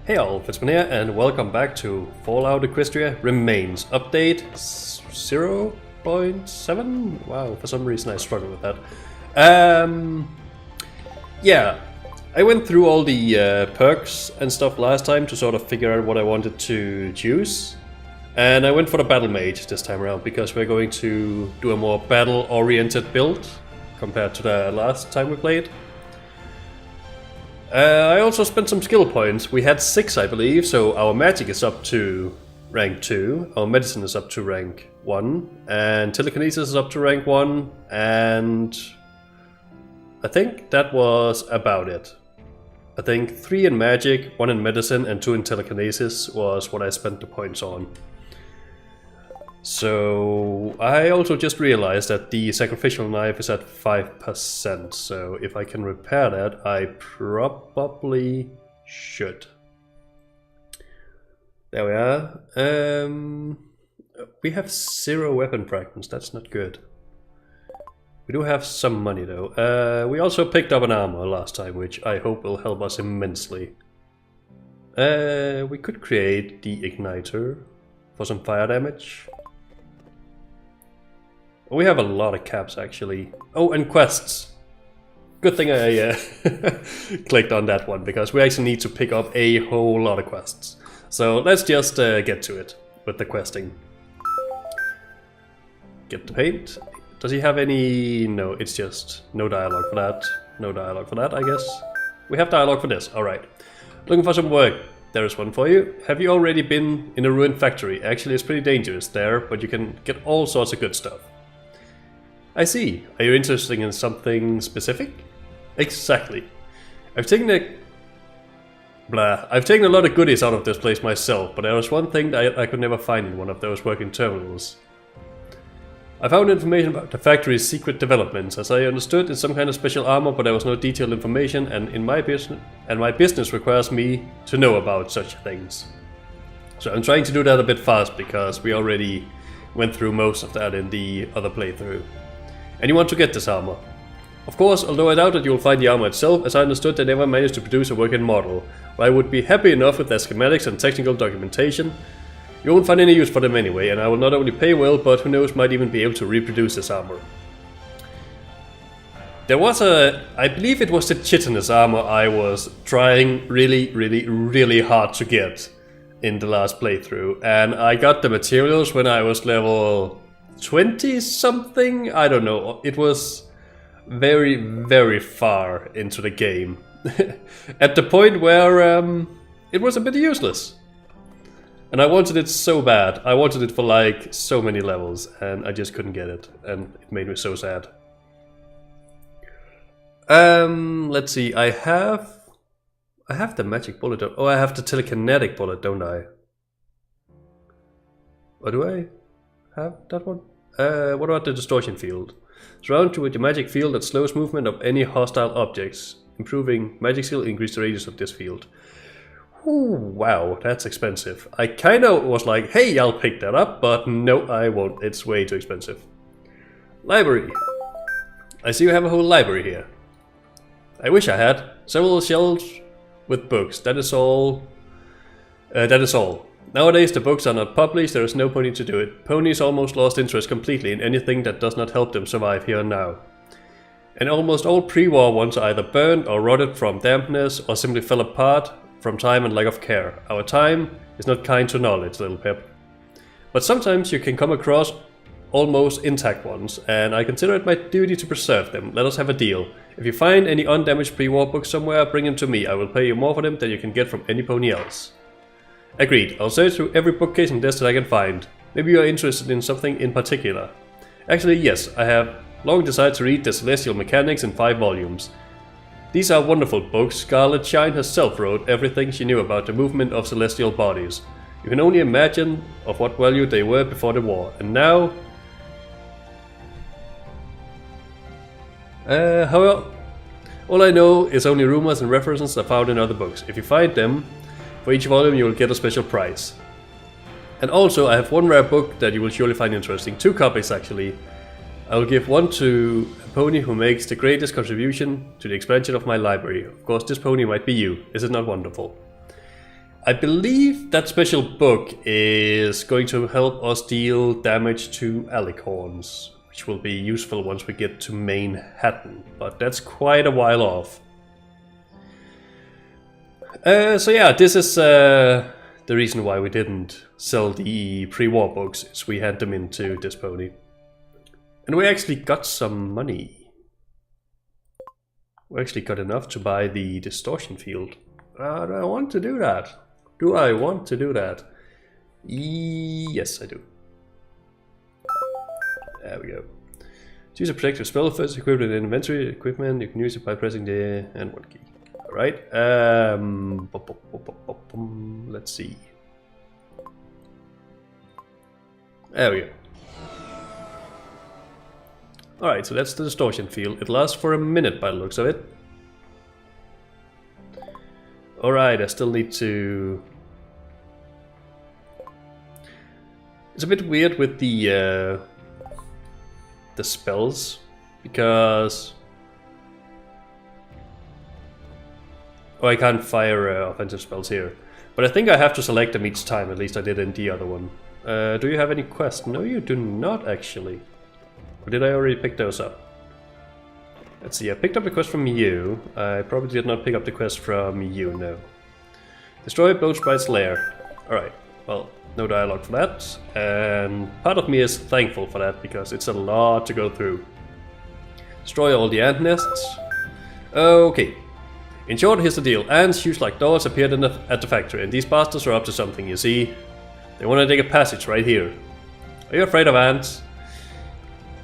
Hey all, Fizzban here, and welcome back to Fallout Equestria Remains update 0.7? Wow, for some reason I struggle with that. Yeah, I went through all the perks and stuff last time to sort of figure out what I wanted to choose. And I went for the Battle Mage this time around because we're going to do a more battle-oriented build compared to the last time we played. I also spent some skill points. We had 6, I believe, so our magic is up to rank 2, our medicine is up to rank 1, and telekinesis is up to rank 1, and I think that was about it. I think 3 in magic, 1 in medicine, and 2 in telekinesis was what I spent the points on. So I also just realized that the sacrificial knife is at 5%, so if I can repair that, I probably should. There we are. We have 0 weapon fragments, that's not good. We do have some money though. We also picked up an armor last time, which I hope will help us immensely. We could create the igniter for some fire damage. We have a lot of caps actually. Oh, and quests. Good thing I clicked on that one, because we actually need to pick up a whole lot of quests. So let's just get to it with the questing. Get the paint. Does he have any... No, it's just no dialogue for that. No dialogue for that, I guess. We have dialogue for this, alright. Looking for some work. There is one for you. Have you already been in a ruined factory? Actually, it's pretty dangerous there, but you can get all sorts of good stuff. I see. Are you interested in something specific? Exactly. I've taken a lot of goodies out of this place myself, but there was one thing that I could never find in one of those working terminals. I found information about the factory's secret developments. As I understood, it's some kind of special armor, but there was no detailed information, and my business requires me to know about such things. So I'm trying to do that a bit fast, because we already went through most of that in the other playthrough. And you want to get this armor. Of course, although I doubt that you will find the armor itself, as I understood they never managed to produce a working model. But I would be happy enough with their schematics and technical documentation. You won't find any use for them anyway, and I will not only pay well, but who knows, might even be able to reproduce this armor. There was I believe it was the chitinous armor I was trying really hard to get in the last playthrough. And I got the materials when I was level 20 something, I don't know. It was very far into the game. At the point where it was a bit useless. And I wanted it so bad. I wanted it for like so many levels, and I just couldn't get it, and it made me so sad. Let's see. I have the magic bullet. Oh, I have the telekinetic bullet, don't I? Or do I have that one? What about the distortion field? Surround you with your magic field that slows movement of any hostile objects. Improving magic skill, increase the radius of this field. Ooh, wow, that's expensive. I kinda was like, hey, I'll pick that up, but no, I won't. It's way too expensive. Library. I see you have a whole library here. I wish I had. Several shelves with books. That is all. Nowadays the books are not published, there is no point to do it. Ponies almost lost interest completely in anything that does not help them survive here and now. And almost all pre-war ones are either burned or rotted from dampness, or simply fell apart from time and lack of care. Our time is not kind to knowledge, little Pep. But sometimes you can come across almost intact ones, and I consider it my duty to preserve them. Let us have a deal. If you find any undamaged pre-war books somewhere, bring them to me. I will pay you more for them than you can get from any pony else. Agreed. I'll search through every bookcase and desk that I can find. Maybe you are interested in something in particular. Actually, yes, I have long desired to read the Celestial Mechanics in 5 volumes. These are wonderful books. Scarlet Shine herself wrote everything she knew about the movement of celestial bodies. You can only imagine of what value they were before the war. And now... however, all I know is only rumors and references are found in other books. If you find them, for each volume you will get a special prize. And also I have one rare book that you will surely find interesting. 2 copies actually. I will give one to a pony who makes the greatest contribution to the expansion of my library. Of course, this pony might be you. Is it not wonderful? I believe that special book is going to help us deal damage to alicorns, which will be useful once we get to Manhattan, but that's quite a while off. So yeah, this is the reason why we didn't sell the pre-war books, is we had them into this pony. And we actually got some money. We actually got enough to buy the distortion field. Do I want to do that? Do I want to do that? Yes, I do. There we go. Choose a protective spell first, equipped with inventory equipment. You can use it by pressing the and one key. Alright. Let's see. There we go. Alright, so that's the distortion field. It lasts for a minute by the looks of it. Alright, I still need to... It's a bit weird with the spells, because... Oh, I can't fire offensive spells here. But I think I have to select them each time, at least I did in the other one. Do you have any quests? No, you do not actually. Or did I already pick those up? Let's see, I picked up the quest from you. I probably did not pick up the quest from you, no. Destroy Boatsprite's lair. Alright, well, no dialogue for that. And part of me is thankful for that, because it's a lot to go through. Destroy all the ant nests. Okay. In short, here's the deal. Ants, huge like doors, appeared at the factory, and these bastards are up to something, you see. They want to dig a passage right here. Are you afraid of ants?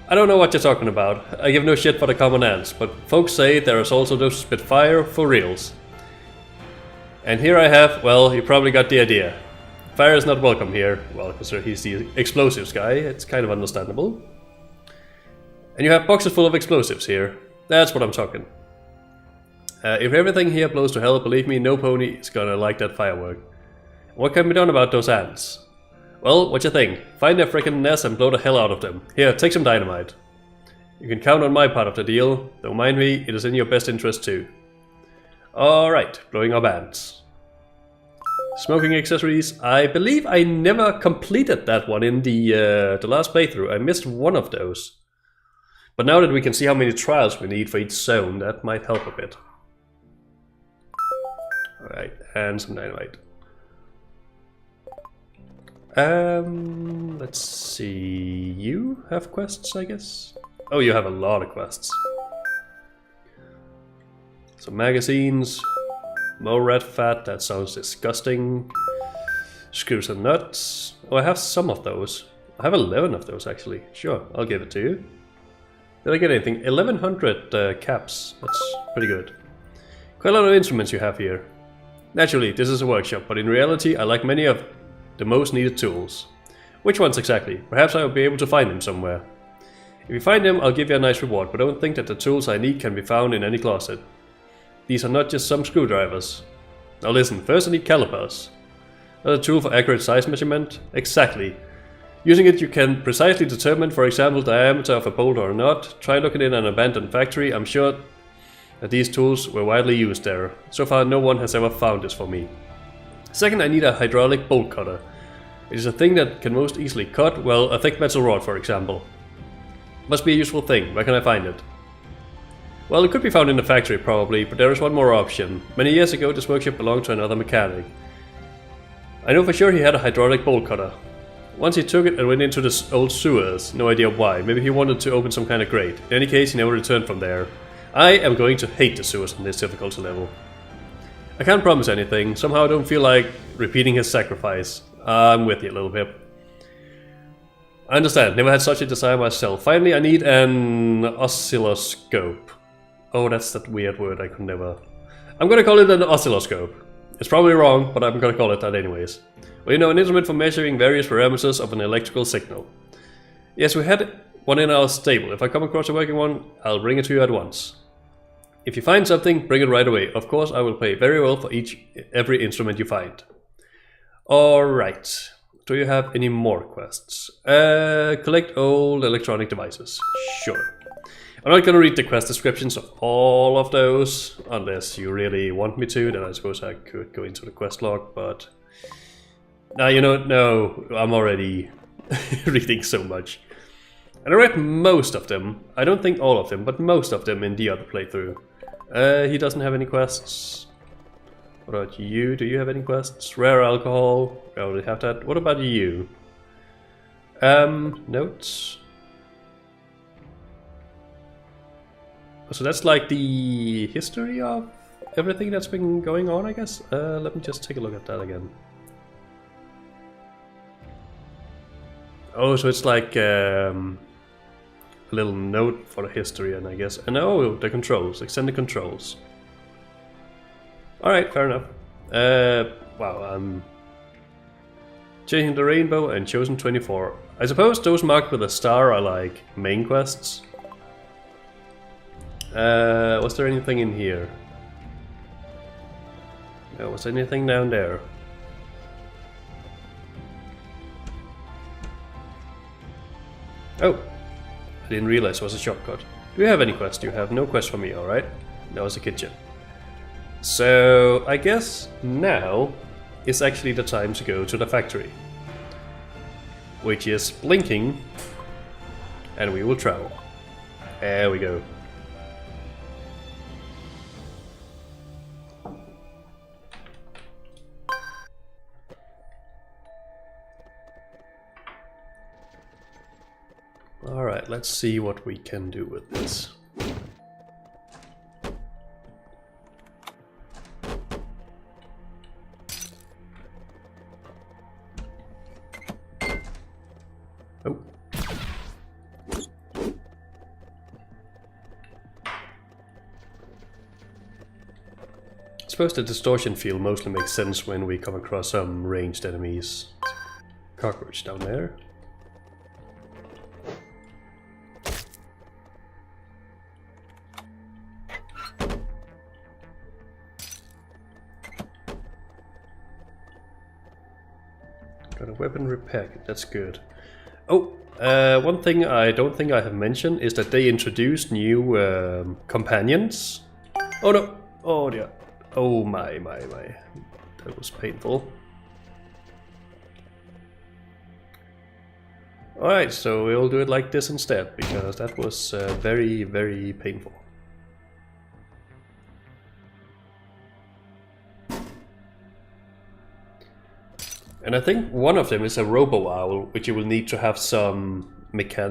I don't know what you're talking about. I give no shit for the common ants, but folks say there is also those who spit fire for reals. And here I have, well, you probably got the idea. Fire is not welcome here. Well, because he's the explosives guy, it's kind of understandable. And you have boxes full of explosives here. That's what I'm talking. If everything here blows to hell, believe me, no pony is gonna like that firework. What can be done about those ants? Well, what you think? Find their frickin' nest and blow the hell out of them. Here, take some dynamite. You can count on my part of the deal. Don't mind me, it is in your best interest too. Alright, blowing up ants. Smoking accessories. I believe I never completed that one in the last playthrough. I missed one of those. But now that we can see how many trials we need for each zone, that might help a bit. Alright, and some dynamite. Let's see. You have quests, I guess? Oh, you have a lot of quests. Some magazines. More rat fat, that sounds disgusting. Screws and nuts. Oh, I have some of those. I have 11 of those actually. Sure, I'll give it to you. Did I get anything? 1100 caps. That's pretty good. Quite a lot of instruments you have here. Naturally, this is a workshop, but in reality I like many of the most needed tools. Which ones exactly? Perhaps I will be able to find them somewhere. If you find them, I'll give you a nice reward, but don't think that the tools I need can be found in any closet. These are not just some screwdrivers. Now listen, first I need calipers. Another tool for accurate size measurement? Exactly. Using it you can precisely determine, for example, diameter of a bolt or a nut. Try looking in an abandoned factory. I'm sure that these tools were widely used there. So far no one has ever found this for me. Second, I need a hydraulic bolt cutter. It is a thing that can most easily cut, well, a thick metal rod for example. Must be a useful thing. Where can I find it? Well, it could be found in the factory probably, but there is one more option. Many years ago this workshop belonged to another mechanic. I know for sure he had a hydraulic bolt cutter. Once he took it and went into the old sewers, no idea why. Maybe he wanted to open some kind of grate. In any case, he never returned from there. I am going to hate the sewers on this difficulty level. I can't promise anything. Somehow I don't feel like repeating his sacrifice. I'm with you a little bit. I understand. Never had such a desire myself. Finally, I need an oscilloscope. Oh, that's that weird word I could never... I'm gonna call it an oscilloscope. It's probably wrong, but I'm gonna call it that anyways. Well, you know, an instrument for measuring various parameters of an electrical signal. Yes, we had one in our stable. If I come across a working one, I'll bring it to you at once. If you find something, bring it right away. Of course, I will pay very well for every instrument you find. Alright. Do you have any more quests? Collect old electronic devices. Sure. I'm not gonna read the quest descriptions of all of those, unless you really want me to, then I suppose I could go into the quest log, but... Now, you know, no, I'm already reading so much. And I read most of them, I don't think all of them, but most of them in the other playthrough. He doesn't have any quests. What about you? Do you have any quests? Rare alcohol, I already have that. What about you? Notes. So that's like the history of everything that's been going on, I guess. Let me just take a look at that again. Oh, so it's like a little note for the history, and I guess. And oh, the controls, extend the controls. Alright, fair enough. Wow, I'm changing the rainbow and chosen 24. I suppose those marked with a star are like main quests. Was there anything in here? No, was there anything down there? Oh, I didn't realize it was a shortcut. Do you have any quests? You have no quest for me, alright? That was a kitchen. So, I guess now is actually the time to go to the factory. Which is blinking, and we will travel. There we go. Alright, let's see what we can do with this. Oh. I suppose the distortion field mostly makes sense when we come across some ranged enemies. Cockroach down there. Got a weapon repair kit, that's good. Oh, one thing I don't think I have mentioned is that they introduced new companions. Oh no! Oh dear. Oh my. That was painful. Alright, so we'll do it like this instead, because that was very, very painful. And I think one of them is a robo-owl, which you will need to have some repair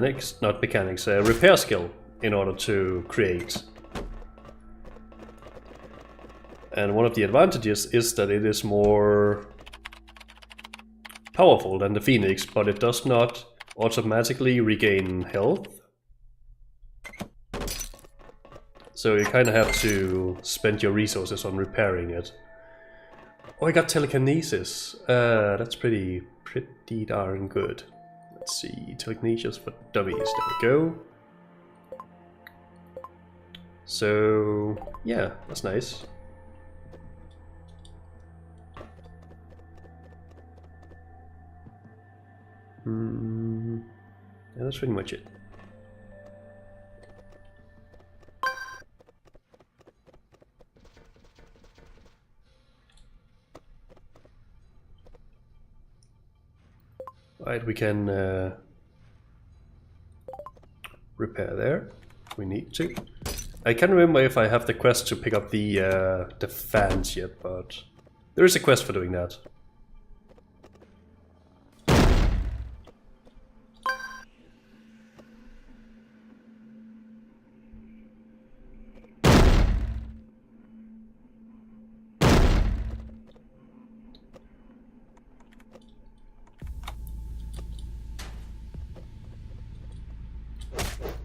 skill in order to create. And one of the advantages is that it is more powerful than the Phoenix, but it does not automatically regain health. So you kind of have to spend your resources on repairing it. Oh, I got telekinesis. That's pretty darn good. Let's see, telekinesis for dummies. There we go. So yeah, that's nice. Yeah, that's pretty much it. Alright, we can repair there. We need to. I can't remember if I have the quest to pick up the fans yet, but there is a quest for doing that.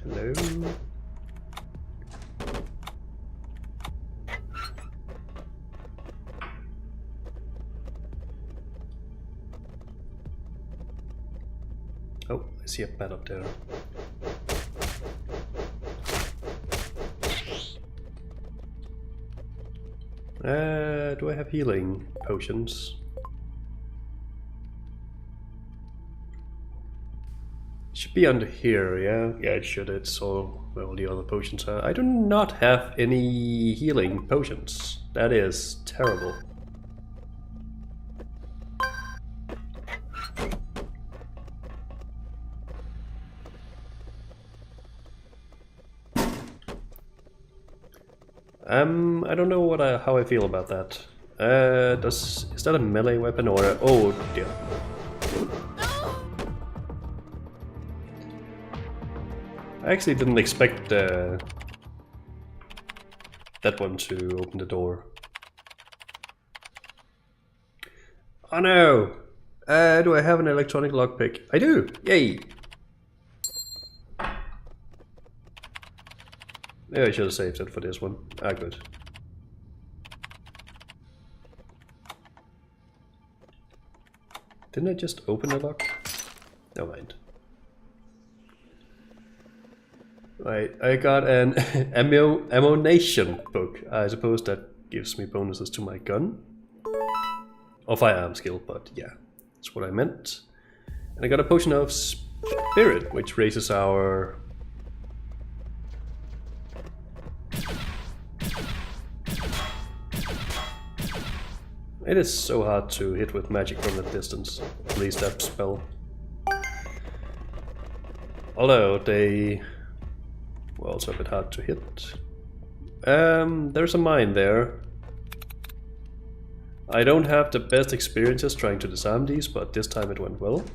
Hello. Oh, I see a bat up there. Do I have healing potions? Should be under here, yeah? Yeah, it should. It's all where all the other potions are. I do not have any healing potions. That is terrible. I don't know how I feel about that. Is that a melee weapon or a... Oh dear. I actually didn't expect that one to open the door. Oh no! Do I have an electronic lockpick? I do! Yay! Maybe I should have saved it for this one. Ah, good. Didn't I just open the lock? Never mind. Right, I got an ammunition book. I suppose that gives me bonuses to my gun. Or firearm skill, but yeah, that's what I meant. And I got a potion of spirit, which raises our... It is so hard to hit with magic from that distance, at least that spell. Although they were also a bit hard to hit. There's a mine there. I don't have the best experiences trying to disarm these, but this time it went well.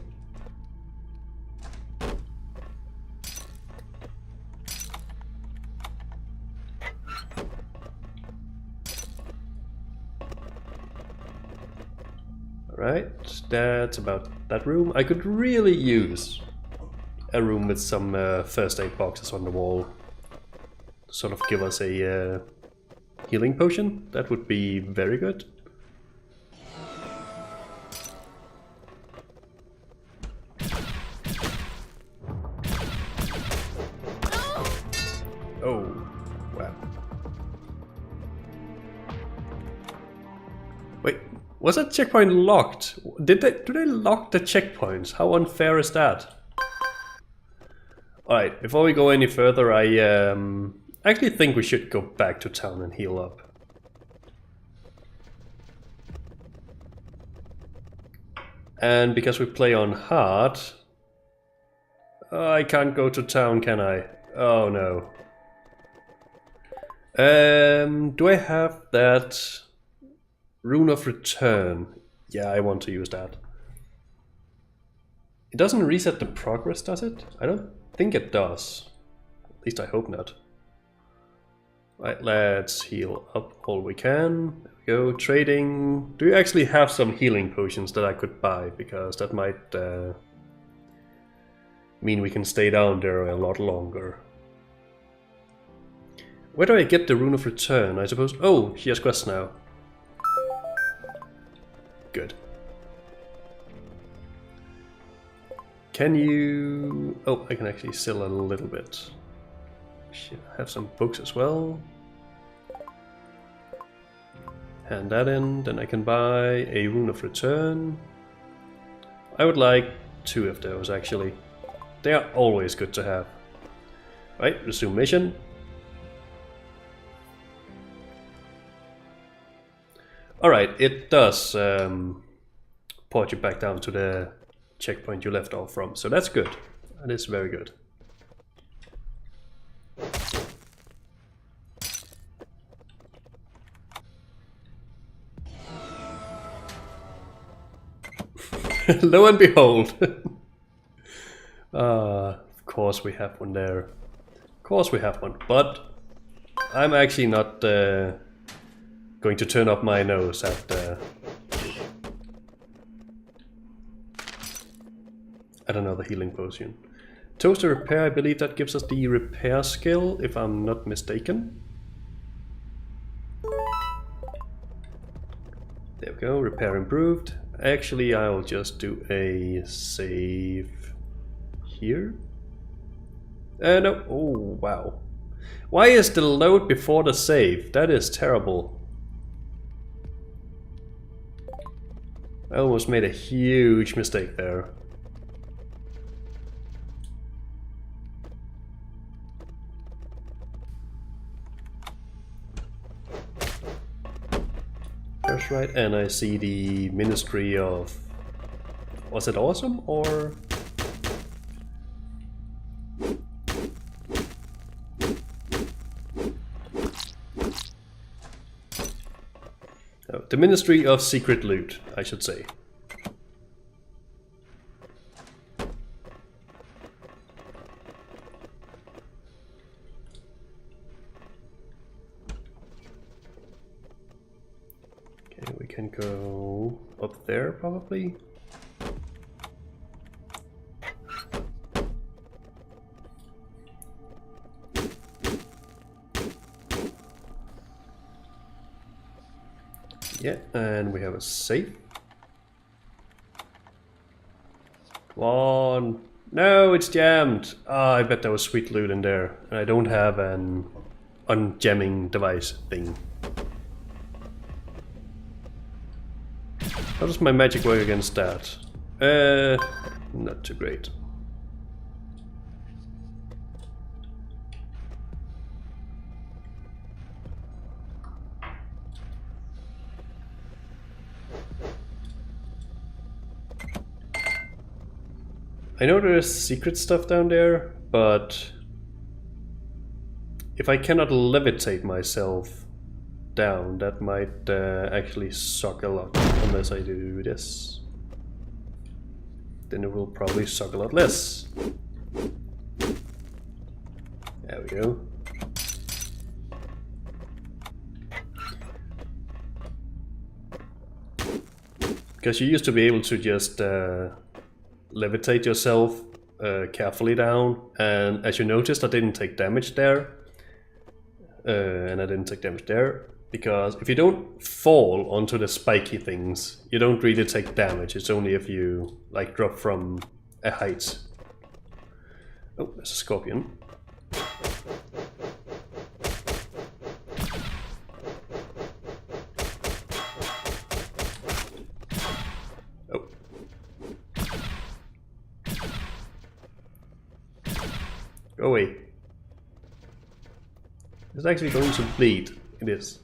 Alright, that's about that room. I could really use a room with some first aid boxes on the wall. Sort of give us a healing potion. That would be very good. Oh, wow. Wait, was that checkpoint locked? Do they lock the checkpoints? How unfair is that? Alright, before we go any further, I actually think we should go back to town and heal up. And because we play on hard, I can't go to town, can I? Oh no. Do I have that rune of return? Yeah, I want to use that. It doesn't reset the progress, does it? I don't think it does. At least I hope not. Right, let's heal up all we can. There we go, trading. Do you actually have some healing potions that I could buy? Because that might mean we can stay down there a lot longer. Where do I get the rune of return? I suppose... Oh, she has quests now. Good. Can you... Oh, I can actually sell a little bit. Should have some books as well. Hand that in, then I can buy a rune of return. I would like 2 of those actually. They are always good to have. Right, resume mission. Alright, it does port you back down to the checkpoint you left off from, so that's good. That is very good. Lo and behold. Of course we have one there. Of course we have one, but I'm actually not going to turn up my nose at another healing potion. Toaster repair, I believe that gives us the repair skill, if I'm not mistaken. There we go, repair improved. Actually, I'll just do a save here. No, oh wow. Why is the load before the save? That is terrible. I almost made a huge mistake there. That's right, and I see the Ministry of... Was it Awesome, or...? Oh, the Ministry of Secret Loot, I should say. Okay, we can go up there probably. Yeah, and we have a safe. Come on. No, it's jammed. Ah, I bet there was sweet loot in there. And I don't have an unjamming device thing. How does my magic work against that? Not too great. I know there is secret stuff down there, but if I cannot levitate myself down, that might actually suck a lot, unless I do this. Then it will probably suck a lot less. There we go. Because you used to be able to just levitate yourself carefully down, and as you noticed, I didn't take damage there, and I didn't take damage there, because if you don't fall onto the spiky things, you don't really take damage. It's only if you like drop from a height. Oh, there's a scorpion. Go away. It's actually going to bleed. It is.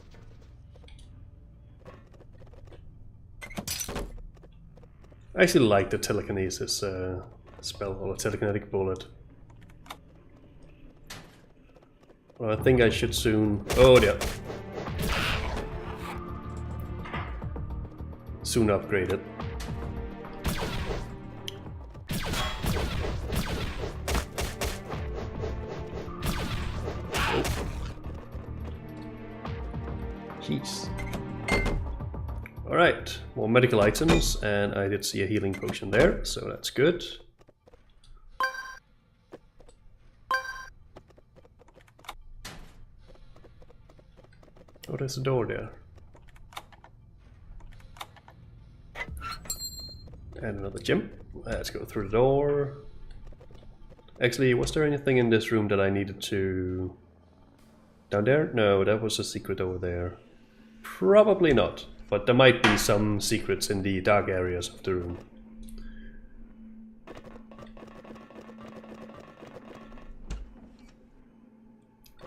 I actually like the telekinesis spell, or the telekinetic bullet. Well, I think I should soon... Oh dear. Soon upgrade it. Jeez. Alright, more medical items, and I did see a healing potion there, so that's good. Oh, there's a door there. And another gym. Let's go through the door. Actually, was there anything in this room that I needed to... Down there? No, that was a secret over there. Probably not, but there might be some secrets in the dark areas of the room.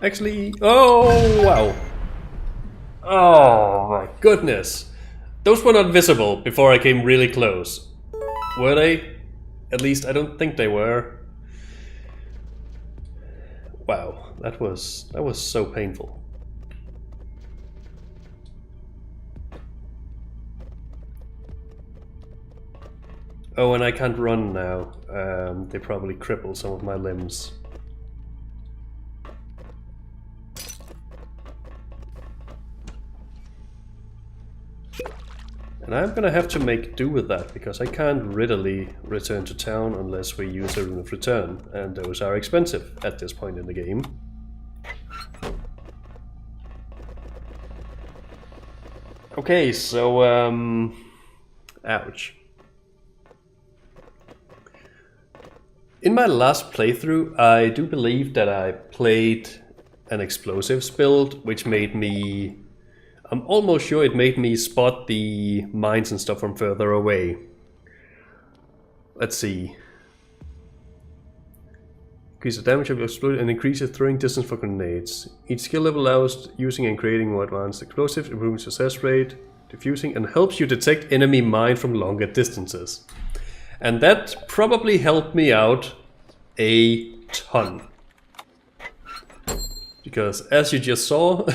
Actually, oh wow! Oh my goodness! Those were not visible before I came really close. Were they? At least I don't think they were. Wow, that was so painful. Oh, and I can't run now. They probably crippled some of my limbs. And I'm gonna have to make do with that, because I can't readily return to town unless we use a rune of return, and those are expensive at this point in the game. Okay, so ouch. In my last playthrough, I do believe that I played an explosives build, which made me... I'm almost sure it made me spot the mines and stuff from further away. Let's see. Increase the damage of your explode and increase the throwing distance for grenades. Each skill level allows using and creating more advanced explosives, improving success rate. diffusing, and helps you detect enemy mine from longer distances. And that probably helped me out a ton. Because as you just saw,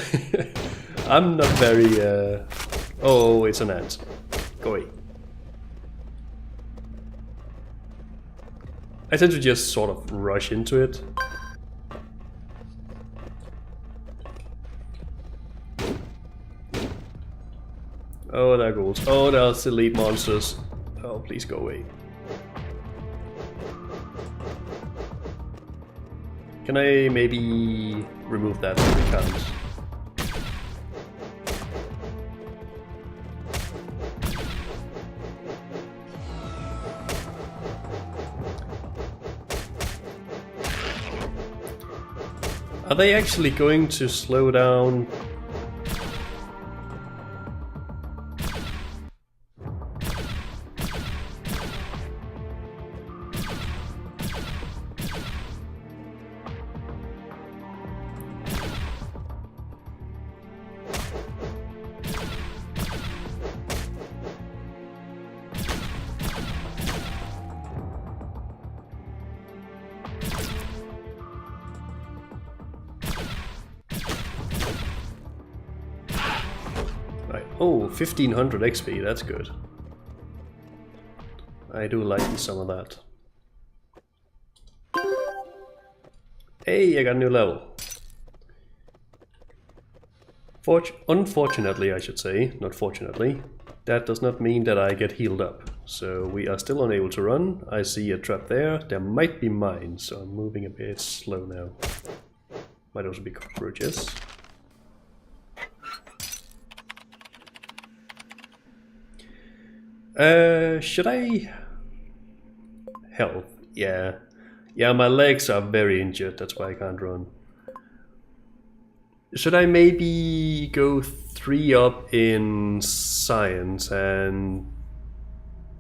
I'm not very... Oh, it's an ant. Go away. I tend to just sort of rush into it. Oh, there goes. Oh, there's elite monsters. Oh, please go away. Can I maybe remove that so we can't? Are they actually going to slow down? Oh, 1500 XP, that's good. I do like some of that. Hey, I got a new level. Unfortunately, I should say, not fortunately, that does not mean that I get healed up. So we are still unable to run. I see a trap there. There might be mines, so I'm moving a bit slow now. Might also be cockroaches. Should I... Health, yeah. Yeah, my legs are very injured, that's why I can't run. Should I maybe go 3 up in science and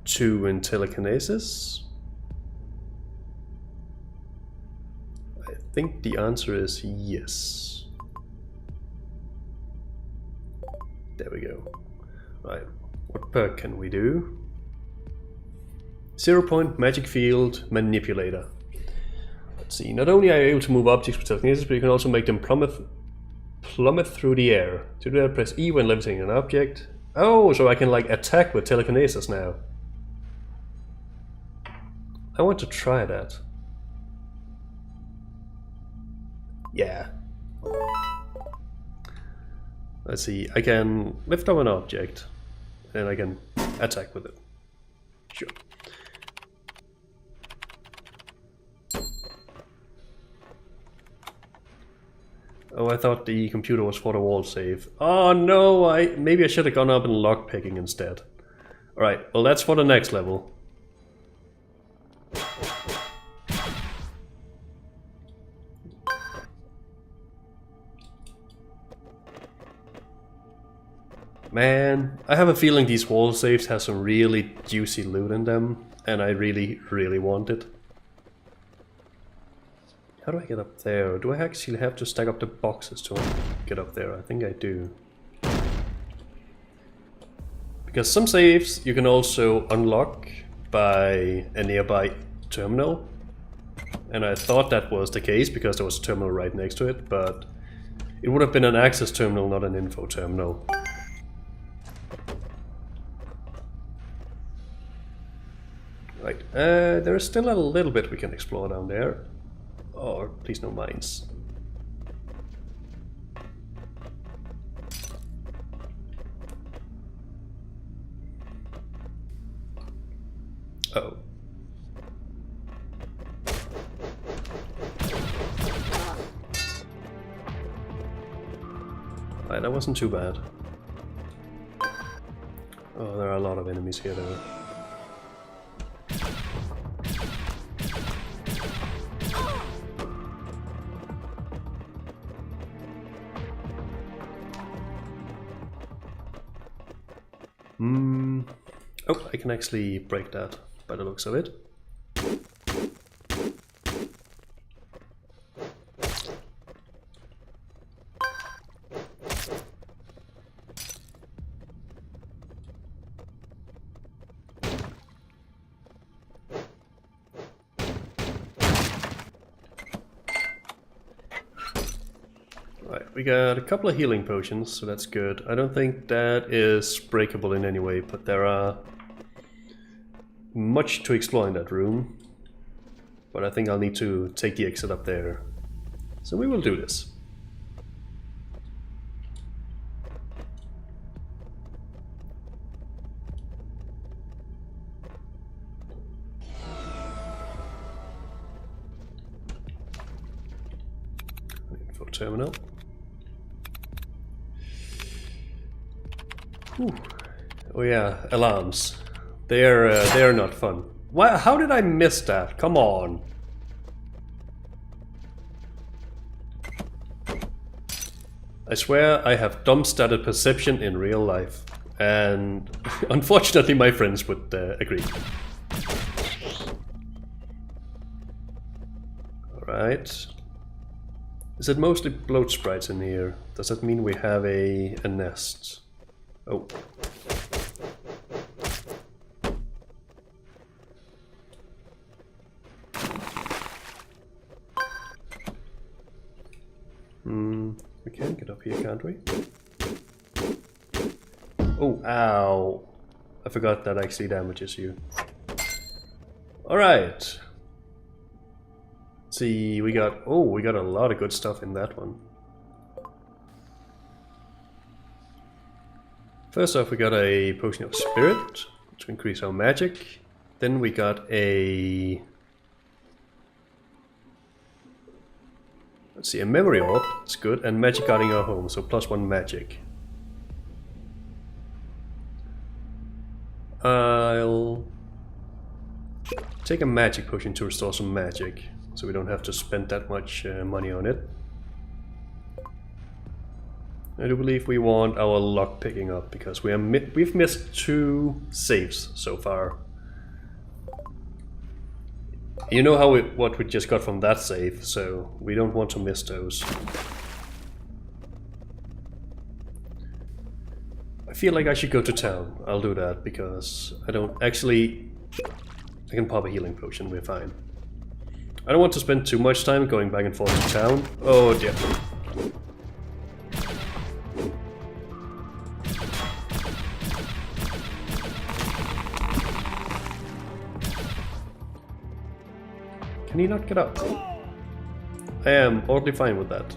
2 in telekinesis? I think the answer is yes. There we go. Right. What perk can we do? 0 point magic field manipulator. Let's see. Not only are you able to move objects with telekinesis, but you can also make them plummet through the air. To do that, press E when levitating an object. Oh, so I can like attack with telekinesis now. I want to try that. Yeah. Let's see. I can lift up an object. And I can attack with it. Sure. Oh, I thought the computer was for the wall save. Oh no, maybe I should have gone up and lockpicking instead. Alright, well that's for the next level. Man, I have a feeling these wall saves have some really juicy loot in them, and I really, really want it. How do I get up there? Do I actually have to stack up the boxes to get up there? I think I do. Because some saves you can also unlock by a nearby terminal. And I thought that was the case because there was a terminal right next to it, but it would have been an access terminal, not an info terminal. Right, there is still a little bit we can explore down there. Oh, please no mines. Uh-oh. Right, that wasn't too bad. Oh, there are a lot of enemies here though. Oh, I can actually break that by the looks of it. we got a couple of healing potions, so that's good. I don't think that is breakable in any way, but there are much to explore in that room. But I think I'll need to take the exit up there. So we will do this. Info terminal. Whew. Oh yeah, alarms. They're not fun. Why? How did I miss that? Come on. I swear I have dumb-stated perception in real life, and unfortunately my friends would agree. Alright. Is it mostly bloat sprites in here? Does that mean we have a nest? Oh. We can get up here, can't we? Oh, ow. I forgot that actually damages you. Alright. See, we got a lot of good stuff in that one. First off, we got a potion of spirit to increase our magic. Then we got a... let's see, a memory orb, it's good, and magic guarding our home, so +1 magic. I'll take a magic potion to restore some magic, so we don't have to spend that much money on it. I do believe we want our luck picking up, because we've missed 2 saves so far. You know how what we just got from that save, so we don't want to miss those. I feel like I should go to town. I'll do that because I don't actually... I can pop a healing potion, we're fine. I don't want to spend too much time going back and forth to town. Oh dear. Can he not get up? I am oddly fine with that.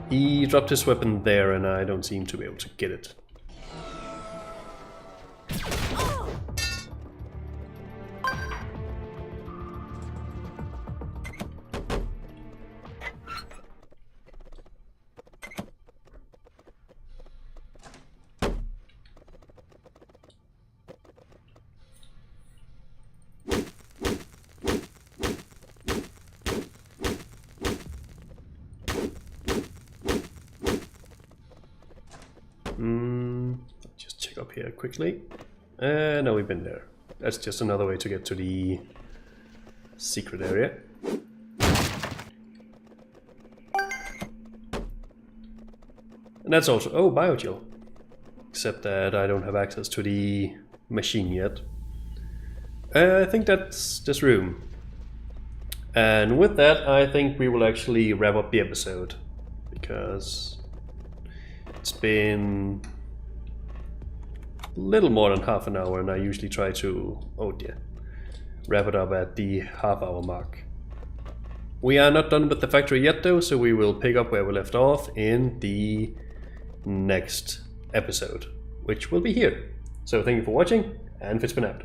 He dropped his weapon there and I don't seem to be able to get it. Just check up here quickly. No, we've been there. That's just another way to get to the secret area. And that's also... oh, biogel. Except that I don't have access to the machine yet. I think that's this room. And with that, I think we will actually wrap up the episode. Because... it's been a little more than half an hour and I usually try to, oh dear, wrap it up at the half-hour mark. We are not done with the factory yet though, so we will pick up where we left off in the next episode, which will be here. So thank you for watching, and Fizzban out.